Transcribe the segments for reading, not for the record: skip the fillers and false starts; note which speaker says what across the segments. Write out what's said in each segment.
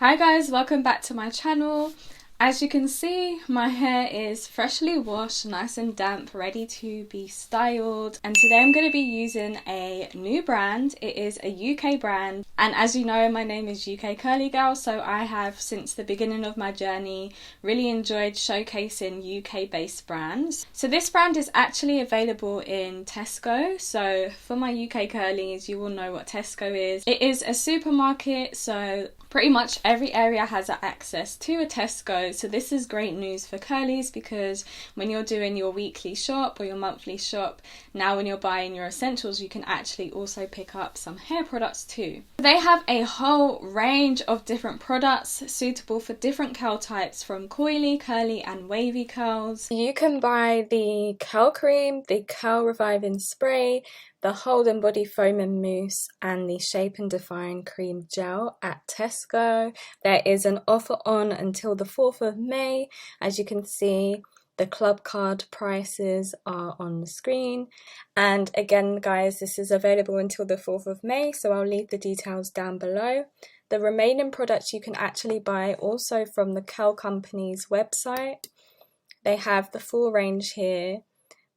Speaker 1: Hi guys, welcome back to my channel. As you can see, my hair is freshly washed, nice and damp, ready to be styled. And today I'm going to be using a new brand. It is a UK brand. And as you know, my name is UK Curly Girl, so I have, since the beginning of my journey, really enjoyed showcasing UK based brands. So this brand is actually available in Tesco. So for my UK Curlies, you will know what Tesco is. It is a supermarket, so pretty much every area has access to a Tesco. So this is great news for curlies, because when you're doing your weekly shop or your monthly shop, now when you're buying your essentials, you can actually also pick up some hair products too. They have a whole range of different products suitable for different curl types, from coily, curly and wavy curls. You can buy the curl cream, the curl reviving spray, the hold and body foam and mousse, and the shape and define cream gel at Tesco. There is an offer on until the 4th of May. As you can see, the club card prices are on the screen. And again guys, this is available until the 4th of May, so I'll leave the details down below. The remaining products you can actually buy also from the Curl Company's website. They have the full range here,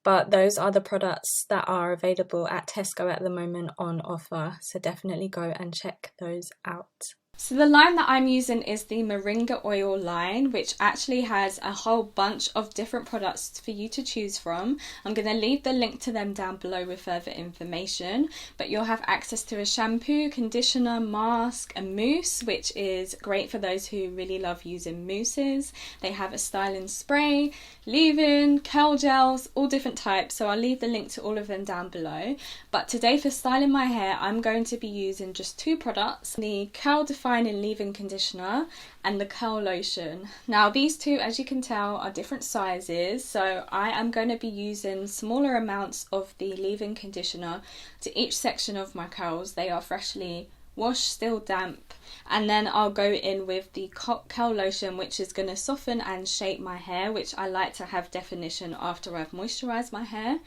Speaker 1: but those are the products that are available at Tesco at the moment on offer, so definitely go and check those out. So the line that I'm using is the Moringa Oil line, which actually has a whole bunch of different products for you to choose from. I'm going to leave the link to them down below with further information, but you'll have access to a shampoo, conditioner, mask, and mousse, which is great for those who really love using mousses. They have a styling spray, leave-in, curl gels, all different types, so I'll leave the link to all of them down below. But today for styling my hair, I'm going to be using just two products, the Curl Defining leave-in conditioner and the curl lotion. Now these two, as you can tell, are different sizes, so I am going to be using smaller amounts of the leave-in conditioner to each section of my curls. They are freshly washed, still damp, and then I'll go in with the curl lotion, which is going to soften and shape my hair, which I like to have definition after I've moisturized my hair.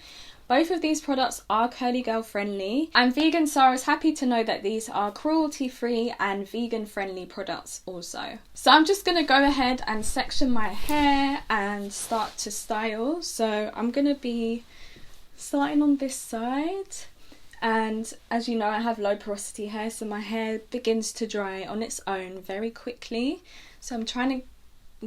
Speaker 1: Both of these products are curly girl friendly. I'm vegan, so I was happy to know that these are cruelty free and vegan friendly products also. So I'm just going to go ahead and section my hair and start to style. So I'm going to be starting on this side. And as you know, I have low porosity hair, so my hair begins to dry on its own very quickly. So I'm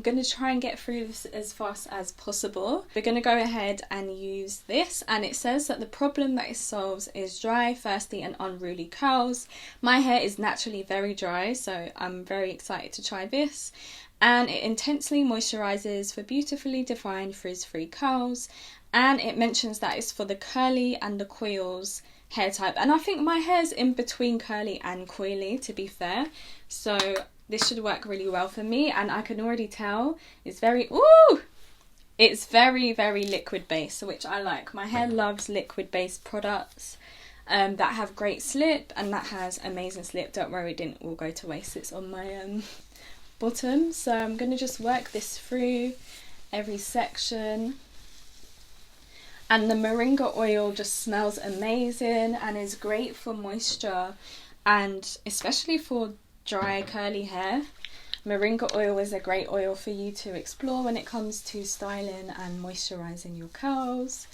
Speaker 1: going to try and get through this as fast as possible. We're going to go ahead and use this, and it says that the problem that it solves is dry, thirsty and unruly curls. My hair is naturally very dry, so I'm very excited to try this. And it intensely moisturizes for beautifully defined frizz-free curls, and it mentions that it's for the curly and the coils hair type, and I think my hair's in between curly and coily, to be fair, so this should work really well for me. And I can already tell it's very liquid based, which I like. My hair loves liquid based products that have great slip, and that has amazing slip. Don't worry, it didn't all go to waste. It's on my bottom. So I'm going to just work this through every section. And the Moringa oil just smells amazing and is great for moisture, and especially for dry curly hair. Moringa oil is a great oil for you to explore when it comes to styling and moisturizing your curls.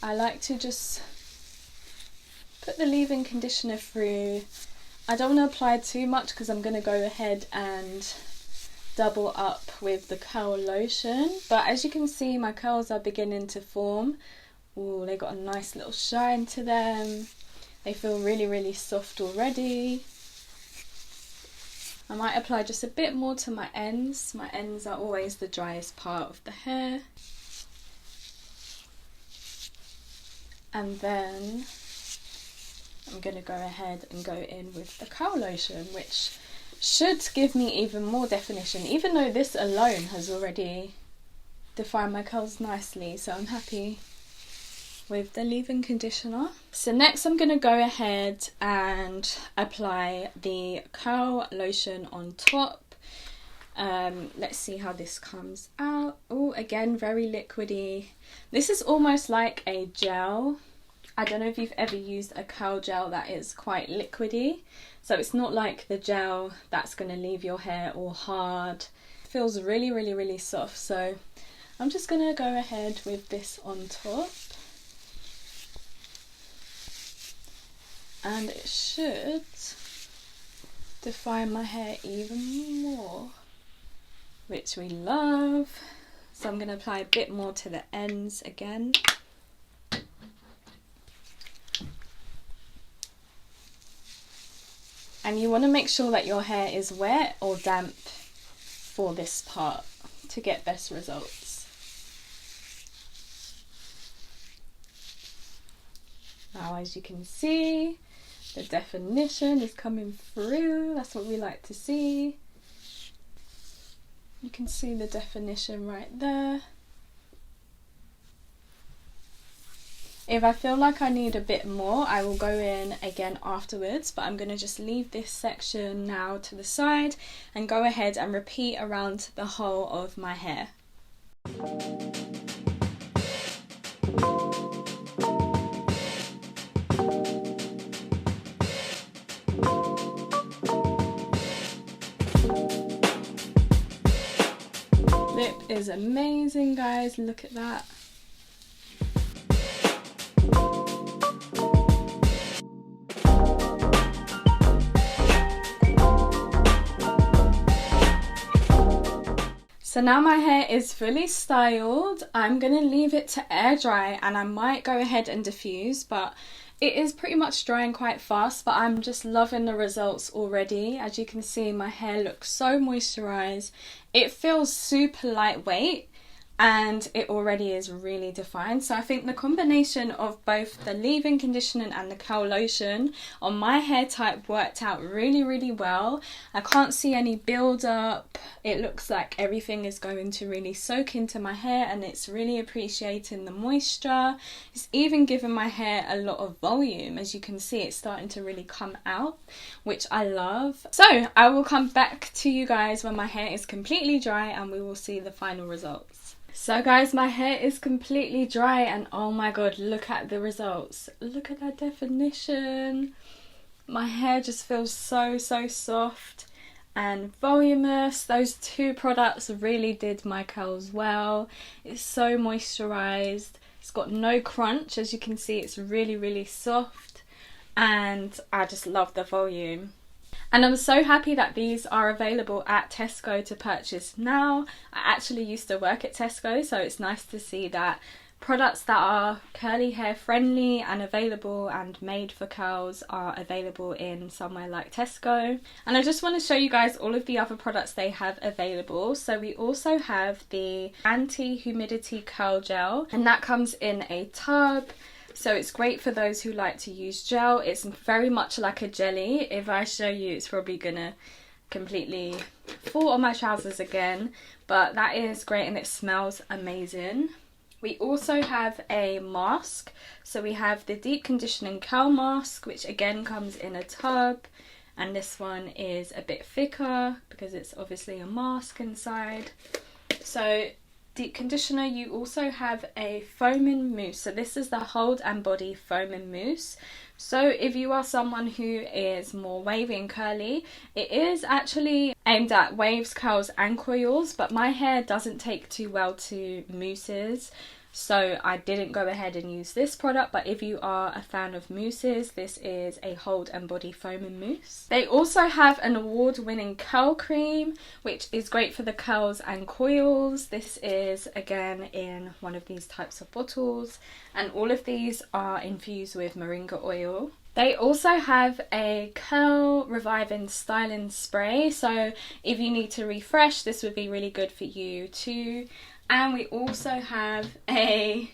Speaker 1: I like to just put the leave-in conditioner through. I don't want to apply too much because I'm going to go ahead and double up with the curl lotion, but as you can see, my curls are beginning to form. Oh, they got a nice little shine to them. They feel really soft already. I might apply just a bit more to my ends. My ends are always the driest part of the hair. And then I'm going to go ahead and go in with the curl lotion, which should give me even more definition, even though this alone has already defined my curls nicely, so I'm happy with the leave-in conditioner. So next I'm going to go ahead and apply the curl lotion on top. Let's see how this comes out. Oh, again, very liquidy. This is almost like a gel. I don't know if you've ever used a curl gel that is quite liquidy, so it's not like the gel that's going to leave your hair all hard. It feels really, really, really soft, so I'm just going to go ahead with this on top. And it should define my hair even more, which we love. So I'm going to apply a bit more to the ends again. And you want to make sure that your hair is wet or damp for this part to get best results. Now, as you can see, the definition is coming through. That's what we like to see. You can see the definition right there. If I feel like I need a bit more, I will go in again afterwards, but I'm going to just leave this section now to the side and go ahead and repeat around the whole of my hair. Lip is amazing, guys, look at that. So now my hair is fully styled. I'm going to leave it to air dry and I might go ahead and diffuse, but it is pretty much drying quite fast, but I'm just loving the results already. As you can see, my hair looks so moisturized. It feels super lightweight and it already is really defined. So I think the combination of both the leave-in conditioning and the curl lotion on my hair type worked out really, really well. I can't see any build up. It looks like everything is going to really soak into my hair and it's really appreciating the moisture. It's even giving my hair a lot of volume. As you can see, it's starting to really come out, which I love. So I will come back to you guys when my hair is completely dry and we will see the final results. So guys, my hair is completely dry and oh my god, look at the results. Look at that definition. My hair just feels so soft and voluminous. Those two products really did my curls well. It's so moisturized. It's got no crunch. As you can see, it's really soft and I just love the volume. And I'm so happy that these are available at Tesco to purchase now. I actually used to work at Tesco, so it's nice to see that products that are curly hair friendly and available and made for curls are available in somewhere like Tesco. And I just want to show you guys all of the other products they have available. So we also have the anti-humidity curl gel, and that comes in a tub. So it's great for those who like to use gel. It's very much like a jelly. If I show you, it's probably gonna completely fall on my trousers again, but that is great and it smells amazing. We also have a mask. So we have the deep conditioning curl mask, which again comes in a tub, and this one is a bit thicker because it's obviously a mask inside. So deep conditioner, you also have a foaming mousse. So this is the hold and body foaming mousse. So if you are someone who is more wavy and curly, it is actually aimed at waves, curls and coils, but my hair doesn't take too well to mousses, so I didn't go ahead and use this product. But if you are a fan of mousses, this is a hold and body foaming mousse. They also have an award-winning curl cream, which is great for the curls and coils. This is again in one of these types of bottles, and all of these are infused with moringa oil. They also have a curl reviving styling spray, so if you need to refresh, this would be really good for you too. And we also have a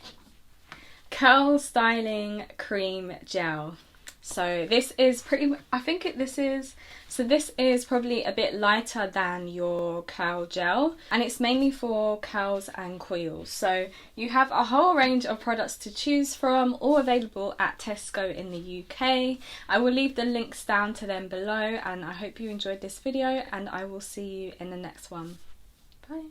Speaker 1: curl styling cream gel. So this is pretty, this is probably a bit lighter than your curl gel, and it's mainly for curls and coils. So you have a whole range of products to choose from, all available at Tesco in the UK. I will leave the links down to them below, and I hope you enjoyed this video, and I will see you in the next one. Bye.